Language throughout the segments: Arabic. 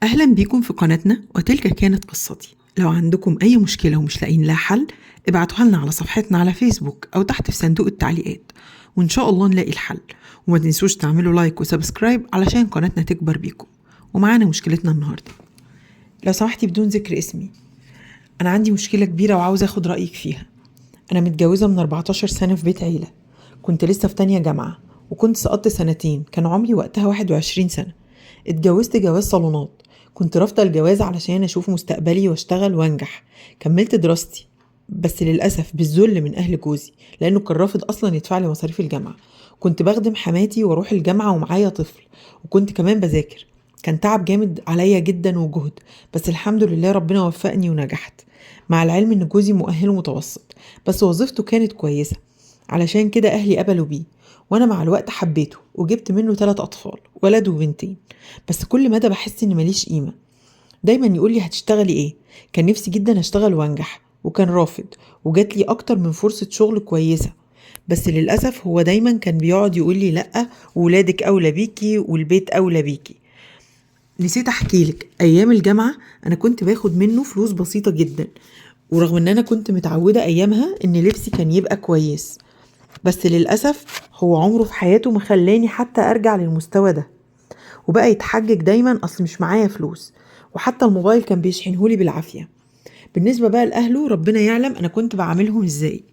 أهلا بيكم في قناتنا وتلك كانت قصتي. لو عندكم أي مشكلة ومش لاقيين لها حل ابعتوها لنا على صفحتنا على فيسبوك أو تحت في صندوق التعليقات وإن شاء الله نلاقي الحل. وما تنسوش تعملوا لايك وسبسكرايب علشان قناتنا تكبر بيكم. ومعانا مشكلتنا النهاردة. لو سمحتي بدون ذكر اسمي، أنا عندي مشكلة كبيرة وعاوز أخد رأيك فيها. أنا متجوزة من 14 سنة في بيت عيلة، كنت لسه في تانية جامعة وكنت سقطت سنتين، كان عمري وقتها 21 سنة. اتجوزت جواز صالونات، كنت رافضة الجواز علشان أشوف مستقبلي واشتغل وانجح. كملت دراستي بس للأسف بالذل من أهل جوزي لأنه كان رافض أصلا يدفع لي مصاريف الجامعة. كنت بخدم حماتي واروح الجامعة ومعايا طفل، وكنت كمان بذاكر. كان تعب جامد عليا جدا وجهد، بس الحمد لله ربنا وفقني ونجحت، مع العلم ان جوزي مؤهله متوسط بس وظيفته كانت كويسة، علشان كده أهلي قبلوا بيه. وأنا مع الوقت حبيته وجبت منه 3 أطفال، ولد وبنتين. بس كل مدى بحس إن ماليش قيمة. دايما يقولي هتشتغلي إيه؟ كان نفسي جدا أشتغل وأنجح، وكان رافض. وجات لي أكتر من فرصة شغل كويسة، بس للأسف هو دايما كان بيقعد يقولي لأ، وولادك أولى بيكي والبيت أولى بيكي. نسيت أحكيلك، أيام الجامعة أنا كنت باخد منه فلوس بسيطة جدا، ورغم ان انا كنت متعودة ايامها ان لبسي كان يبقى كويس، بس للأسف هو عمره في حياته ما خلاني حتى أرجع للمستوى ده. وبقى يتحجج دايما أصل مش معايا فلوس، وحتى الموبايل كان بيشحنهولي بالعافية. بالنسبة بقى لأهله ربنا يعلم أنا كنت بعاملهم إزاي،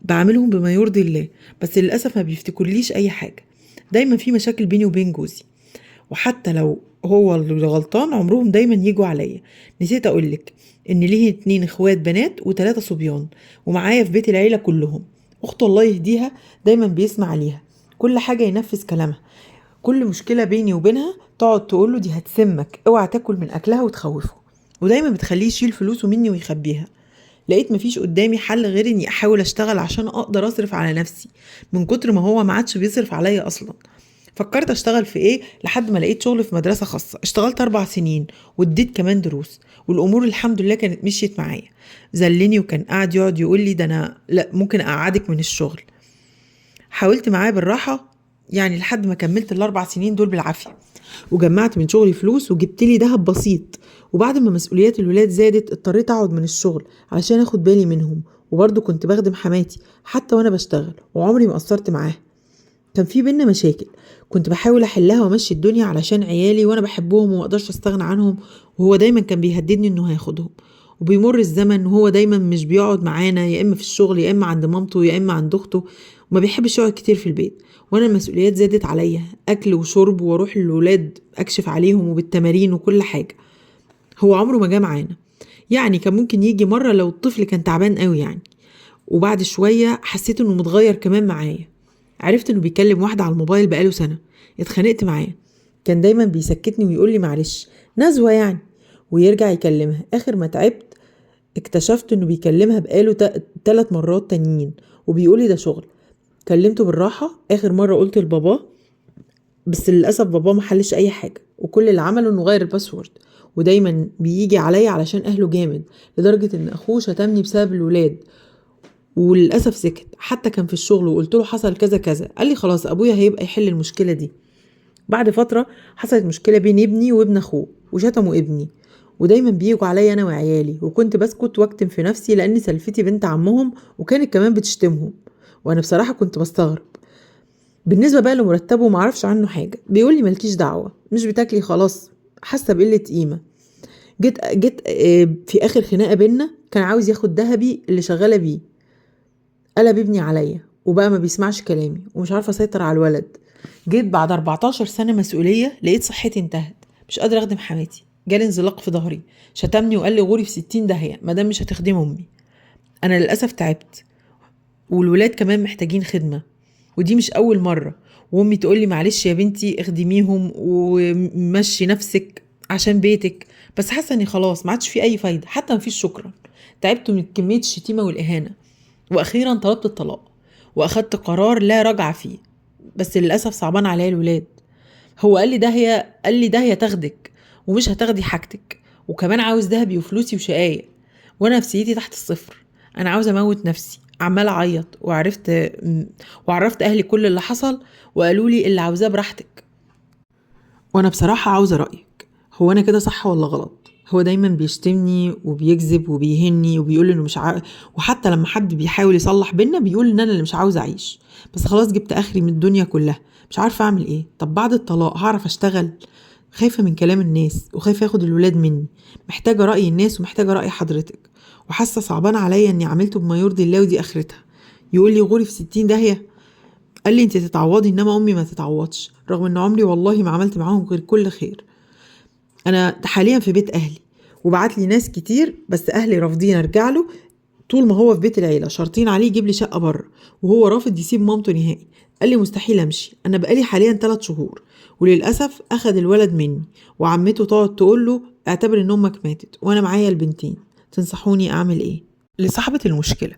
بعاملهم بما يرضي الله، بس للأسف ما بيفتكرليش أي حاجة. دايما في مشاكل بيني وبين جوزي، وحتى لو هو اللي غلطان عمرهم دايما يجوا عليا. نسيت أقولك إن ليه 2 إخوات بنات و3 صبيان، ومعايا في بيت العيلة كلهم. أخته الله يهديها دايما بيسمع عليها، كل حاجة ينفذ كلامها. كل مشكلة بيني وبينها تقعد تقوله دي هتسمك، اوعى تاكل من أكلها وتخوفه، ودايما بتخليه يشيل فلوسه مني ويخبيها. لقيت مفيش قدامي حل غير اني احاول اشتغل عشان اقدر اصرف على نفسي، من كتر ما هو ما عادش بيصرف عليا اصلا. فكرت اشتغل في ايه لحد ما لقيت شغل في مدرسة خاصة، اشتغلت 4 سنين واديت كمان دروس، والامور الحمد لله كانت مشيت معايا. زلني وكان قاعد يقعد لي ده انا لا ممكن اقعدك من الشغل. حاولت معاه بالراحة يعني لحد ما كملت ال4 سنين دول بالعافية، وجمعت من شغلي فلوس وجبت لي دهب بسيط. وبعد ما مسؤوليات الولاد زادت اضطريت اقعد من الشغل علشان اخد بالي منهم، وبرضه كنت بخدم حماتي حتى وانا بشتغل، وعمري ما قصرت معاها. كان في بينا مشاكل كنت بحاول احلها وامشي الدنيا علشان عيالي، وانا بحبهم وما اقدرش استغنى عنهم، وهو دايما كان بيهددني انه هياخدهم. وبيمر الزمن وهو دايما مش بيقعد معانا، يا اما في الشغل يا اما عند مامته يا اما عند اخته، وما بيحبش يقعد كتير في البيت. وانا المسؤوليات زادت عليا، اكل وشرب واروح للولاد اكشف عليهم وبالتمارين وكل حاجه. هو عمره ما جه معانا، يعني كان ممكن يجي مره لو الطفل كان تعبان قوي يعني. وبعد شويه حسيت انه متغير كمان معايا. عرفت انه بيكلم واحده على الموبايل بقاله سنه. اتخانقت معاه، كان دايما بيسكتني ويقول لي معلش نزوه يعني، ويرجع يكلمها. اخر ما تعبت اكتشفت انه بيكلمها بقاله 3 مرات تانيين، وبيقولي ده شغل. كلمته بالراحه، اخر مره قلت لبابا، بس للاسف بابا ما حلش اي حاجه، وكل اللي عمله انه غير الباسورد. ودايما بيجي عليا علشان اهله جامد، لدرجه ان اخوه شتمني بسبب الولاد، وللاسف سكت. حتى كان في الشغل وقلت له حصل كذا كذا، قال لي خلاص ابويا هيبقى يحل المشكله دي. بعد فتره حصلت مشكله بين ابني وابن اخوه وشتموا ابني، ودايما بيجوا عليا انا وعيالي، وكنت بسكت واكتم في نفسي لان سلفتي بنت عمهم وكانت كمان بتشتمهم. وانا بصراحه كنت بستغرب. بالنسبه بقى لمرتبه معرفش عنه حاجه، بيقول لي مالكيش دعوه، مش بتاكلي خلاص. حاسه بقله قيمه. جيت في اخر خناقه بينا كان عاوز ياخد ذهبي اللي شغاله بيه، قلب ابني عليا وبقى ما بيسمعش كلامي، ومش عارفه اسيطر على الولد. جيت بعد 14 سنه مسؤوليه لقيت صحتي انتهت، مش قادره اخدم حماتي. جالي انزلاق في ظهري، شتمني وقال لي غوري في 60 داهيه مادام مش هتخدم امي. انا للاسف تعبت، والولاد كمان محتاجين خدمه، ودي مش اول مره. وامي تقول لي معلش يا بنتي اخدميهم ومشي نفسك عشان بيتك، بس حاسه اني خلاص ما عادش في اي فايده، حتى ما فيش شكرا. تعبت من كميه الشتيمه والاهانه، واخيرا طلبت الطلاق واخدت قرار لا رجعه فيه. بس للاسف صعبان عليا الولاد. هو قال لي ده هي تاخدك ومش هتاخدي حاجتك، وكمان عاوز دهبي وفلوسي وشقايه، وانا نفسيتي تحت الصفر. انا عاوزه اموت نفسي، عماله اعيط. وعرفت اهلي كل اللي حصل، وقالوا لي اللي عاوزاه براحتك. وانا بصراحه عاوزه رايك، هو انا كده صح ولا غلط؟ هو دايما بيشتمني وبيكذب وبيهني وبيقول انه مش وحتى لما حد بيحاول يصلح بينا بيقول ان انا اللي مش عاوز اعيش. بس خلاص جبت اخري من الدنيا كلها، مش عارفه اعمل ايه. طب بعد الطلاق هعرف اشتغل؟ خايفه من كلام الناس وخايفه ياخد الولاد مني. محتاجه راي الناس ومحتاجه راي حضرتك، وحاسه صعبان عليا اني عملته بما يرضي الله ودي اخرتها. يقول لي غوري في 60 داهيه. قال لي انت تتعوضي انما امي ما تتعوضش، رغم ان عمري والله ما عملت معاهم غير كل خير. انا حاليا في بيت اهلي وبعت لي ناس كتير، بس اهلي رافضين ارجع له طول ما هو في بيت العيله، شرطين عليه يجيب لي شقه بره، وهو رافض يسيب مامته نهائي. قال لي مستحيل امشي، انا بقالي حاليا 3 شهور، وللاسف اخد الولد مني، وعمته تقعد تقول له اعتبر ان امك ماتت وانا معايا البنتين. تنصحوني اعمل ايه؟ لصاحبه المشكله: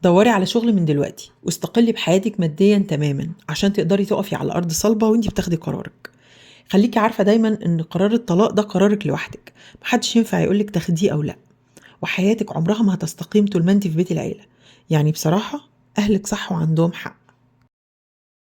دوري على شغل من دلوقتي واستقلي بحياتك ماديا تماما عشان تقدري تقفي على ارض صلبه وانتي بتاخدي قرارك. خليكي عارفة دايما ان قرار الطلاق ده قرارك لوحدك، محدش ينفع يقولك تاخديه او لا. وحياتك عمرها ما هتستقيم طول ما انت في بيت العيلة. يعني بصراحة اهلك صح وعندهم حق.